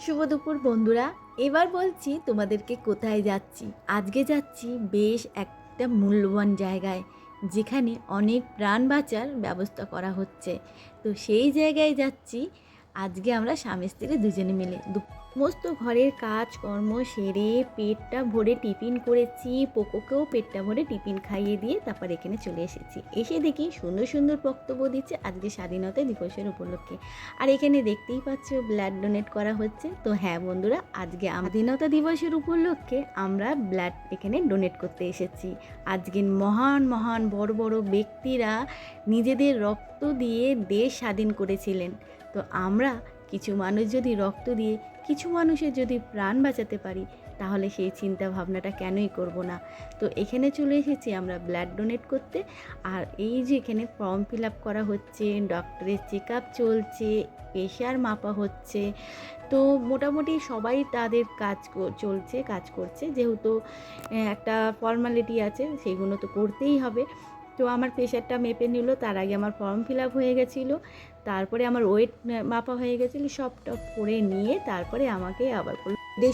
শুভ দুপুর বন্ধুরা। এবার বলছি তোমাদেরকে কোথায় যাচ্ছি। আজকে যাচ্ছি বেশ একটা মূল্যবান জায়গায়, যেখানে অনেক প্রাণ বাঁচার ব্যবস্থা করা হচ্ছে। তো সেই জায়গায় যাচ্ছি আজকে আমরা স্বামী স্ত্রী দুজনে মিলে। সমস্ত ঘরের কাজকর্ম সেরে পেটটা ভরে টিফিন করেছি, পোকোকেও পেটটা ভরে টিফিন খাইয়ে দিয়ে তারপর এখানে চলে এসেছি। এসে দেখি সুন্দর সুন্দর বক্তব্য দিচ্ছে আজকে স্বাধীনতা দিবসের উপলক্ষে। আর এখানে দেখতেই পাচ্ছ ব্লাড ডোনেট করা হচ্ছে। তো হ্যাঁ বন্ধুরা, আজকে স্বাধীনতা দিবসের উপলক্ষে আমরা ব্লাড এখানে ডোনেট করতে এসেছি। আজকে মহান মহান বড় বড় ব্যক্তিরা নিজেদের রক্ত দিয়ে দেশ স্বাধীন করেছিলেন। তো আমরা কিছু মানুষ যদি রক্ত দিয়ে কিছু মানুষের যদি প্রাণ বাঁচাতে পারি, তাহলে সেই চিন্তা ভাবনাটা কেনই করব না। তো এখানে চলে এসেছি আমরা ব্লাড ডোনেট করতে। আর এই যে এখানে ফর্ম ফিল আপ করা হচ্ছে, ডক্টরের চেক আপ চলছে, প্রেশার মাপা হচ্ছে। তো মোটামুটি সবাই তাদের কাজ করছে, যেহেতু একটা ফর্মালিটি আছে, সেইগুলো তো করতেই হবে। তো আমার প্রেশারটা মেপে নিল, তার আগে আমার ফর্ম ফিল আপ হয়ে গেছিলো, তারপরে আমার ওয়েট মাপা হয়ে গেছিলো, সবটা করে নিয়ে তারপরে আমাকে আবার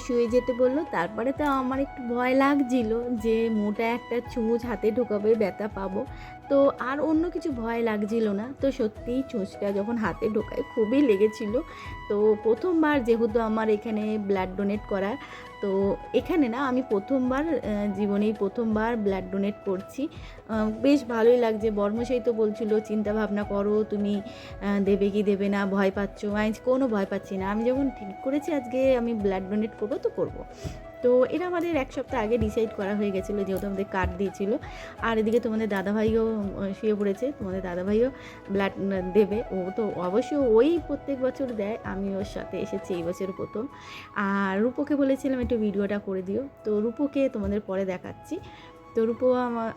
শুয়ে যেতে বললো। তারপরে তো আমার একটু ভয় লাগছিল যে মোটা একটা ছুঁচ হাতে ঢোকাবে, ব্যথা পাবো। তো আর অন্য কিছু ভয় লাগছিল না। তো সত্যিই ছুঁচটা যখন হাতে ঢোকায় খুবই লেগেছিল। তো প্রথমবার যেহেতু আমার এখানে ব্লাড ডোনেট করা, তো এখানে না আমি জীবনেই প্রথমবার ব্লাড ডোনেট করছি। বেশ ভালোই লাগছে। বর্মশাই তো বলছিল চিন্তা ভাবনা করো তুমি দেবে কি দেবে না, ভয় পাচ্ছ। আমি কোনো ভয় পাচ্ছি না, আমি যখন ঠিক করেছি আজকে আমি ব্লাড ডোনেট করবো তো করবো। তো এটা আমাদের এক সপ্তাহ আগে ডিসাইড করা হয়ে গেছিলো, যেহেতু আমাদের কার্ড দিয়েছিল। আর এদিকে তোমাদের দাদাভাইও শুয়ে পড়েছে, তোমাদের দাদাভাইও ব্লাড দেবে। ও তো অবশ্যই ওই প্রত্যেক বছর দেয়, আমি ওর সাথে এসেছি এই বছর প্রথম। আর রূপোকে বলেছিলাম একটু ভিডিওটা করে দিও, তো রূপোকে তোমাদের পরে দেখাচ্ছি। তো রূপো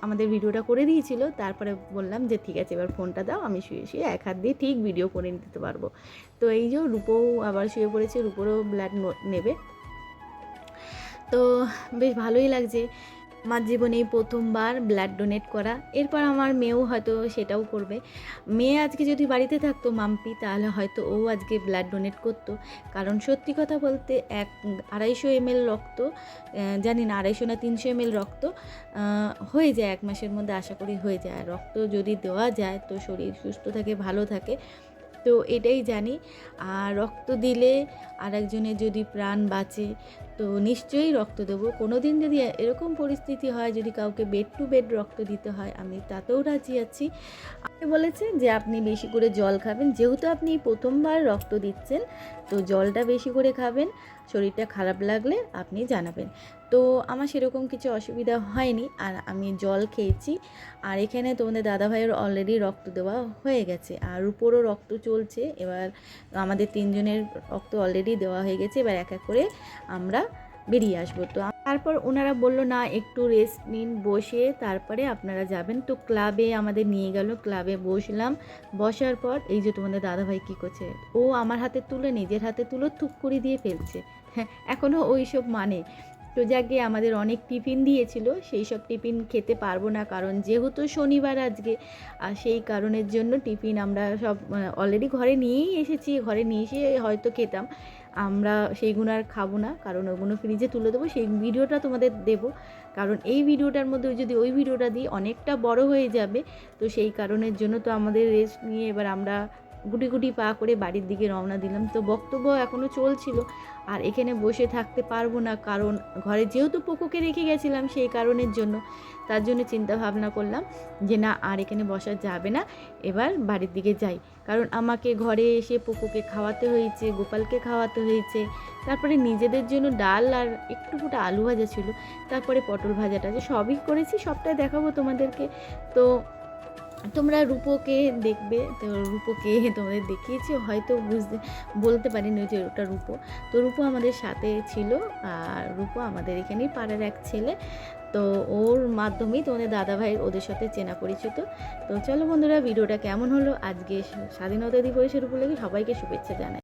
আমাদের ভিডিওটা করে দিয়েছিল। তারপরে বললাম যে ঠিক আছে, এবার ফোনটা দাও, আমি শুয়ে শুয়ে এক হাত দিয়ে ঠিক ভিডিও করে নিতে পারবো। তো এই যে রূপোও আবার শুয়ে পড়েছে, রূপোরও ব্লাড নেবে। তো বেশ ভালোই লাগছে আমার জীবনে প্রথমবার ব্লাড ডোনেট করা। এরপর আমার মেয়েও হয়তো সেটাও করবে। মেয়ে আজকে যদি বাড়িতে থাকতো মাম্পি, তাহলে হয়তো ও আজকে ব্লাড ডোনেট করতো। কারণ সত্যি কথা বলতে 250 ml রক্ত, জানি না 250 না 300 ml রক্ত হয়ে যায় এক মাসের মধ্যে, আশা করি হয়ে যায়। রক্ত যদি দেওয়া যায় তো শরীর সুস্থ থাকে, ভালো থাকে। তো এটাই জানি। আর রক্ত দিলে আর একজনের যদি প্রাণ বাঁচে তো নিশ্চয়ই রক্ত দেবো। কোনো দিন যদি এরকম পরিস্থিতি হয়, যদি কাউকে বেড টু বেড রক্ত দিতে হয়, আমি তাতেও রাজি আছি। আপনি বলেছে যে আপনি বেশি করে জল খাবেন, যেহেতু আপনি প্রথমবার রক্ত দিচ্ছেন, তো জলটা বেশি করে খাবেন। শরীরটা খারাপ লাগলে আপনি জানাবেন। তো আমার সেরকম কিছু অসুবিধা হয়নি, আর আমি জল খেয়েছি। আর এখানে তোমাদের দাদাভাইয়ের অলরেডি রক্ত দেওয়া হয়ে গেছে, আর উপরও রক্ত চলছে। এবার আমাদের 3 জনের রক্ত অলরেডি দেওয়া হয়ে গেছে, এবার এক এক করে আমরা বেরিয়ে আসবো। তো তারপর ওনারা বললো না একটু রেস্ট নিন, বসে তারপরে আপনারা যাবেন। তো ক্লাবে আমাদের নিয়ে গেল, ক্লাবে বসলাম। বসার পর এই যে তোমাদের দাদাভাই কী করছে, ও আমার হাতে তুলে নিজের হাতে তুলে থুক করে দিয়ে ফেলছে। হ্যাঁ, এখনও ওই সব মানে। তো যাকে আমাদের অনেক টিফিন দিয়েছিল, সেই সব টিফিন খেতে পারবো না, কারণ যেহেতু শনিবার আজকে, আর সেই কারণের জন্য টিফিন আমরা সব অলরেডি ঘরে নিয়েই এসেছি। ঘরে নিয়ে এসে হয়তো খেতাম, আমরা সেইগুলো আর খাবো না, কারণ ওগুলো ফ্রিজে তুলে দেবো। সেই ভিডিওটা তোমাদের দেবো, কারণ এই ভিডিওটার মধ্যে যদি ওই ভিডিওটা দিই অনেকটা বড় হয়ে যাবে। তো সেই কারণের জন্য তো আমাদের রেস্ট নিয়ে এবার আমরা গুটি গুটি পা করে বাড়ির দিকে রওনা দিলাম। তো বক্তব্য এখনও চলছিল, আর এখানে বসে থাকতে পারবো না, কারণ ঘরে যেহেতু পোকোকে রেখে গেছিলাম সেই কারণের জন্য। তার জন্য চিন্তা ভাবনা করলাম যে না, আর এখানে বসা যাবে না, এবার বাড়ির দিকে যাই। কারণ আমাকে ঘরে এসে পোকোকে খাওয়াতে হয়েছে, গোপালকে খাওয়াতে হয়েছে, তারপরে নিজেদের জন্য ডাল আর একটু ফুটা আলু ভাজা ছিল, তারপরে পটল ভাজাটা আছে, সবই করেছি, সবটাই দেখাবো তোমাদেরকে। তো তোমরা রূপোকে দেখবে, তো রূপোকে তোমাদের দেখিয়েছি, হয়তো বলতে পারিনি যে ওটা রূপো। তো রূপো আমাদের সাথে ছিল, আর রূপো আমাদের এখানেই পাড়ার এক ছেলে। তো ওর মাধ্যমেই তোমাদের দাদাভাইয়ের ওদের সাথে চেনা পরিচিত। তো চলো বন্ধুরা, ভিডিওটা কেমন হলো, আজকে স্বাধীনতা দিবসের উপলক্ষে সবাইকে শুভেচ্ছা জানাই।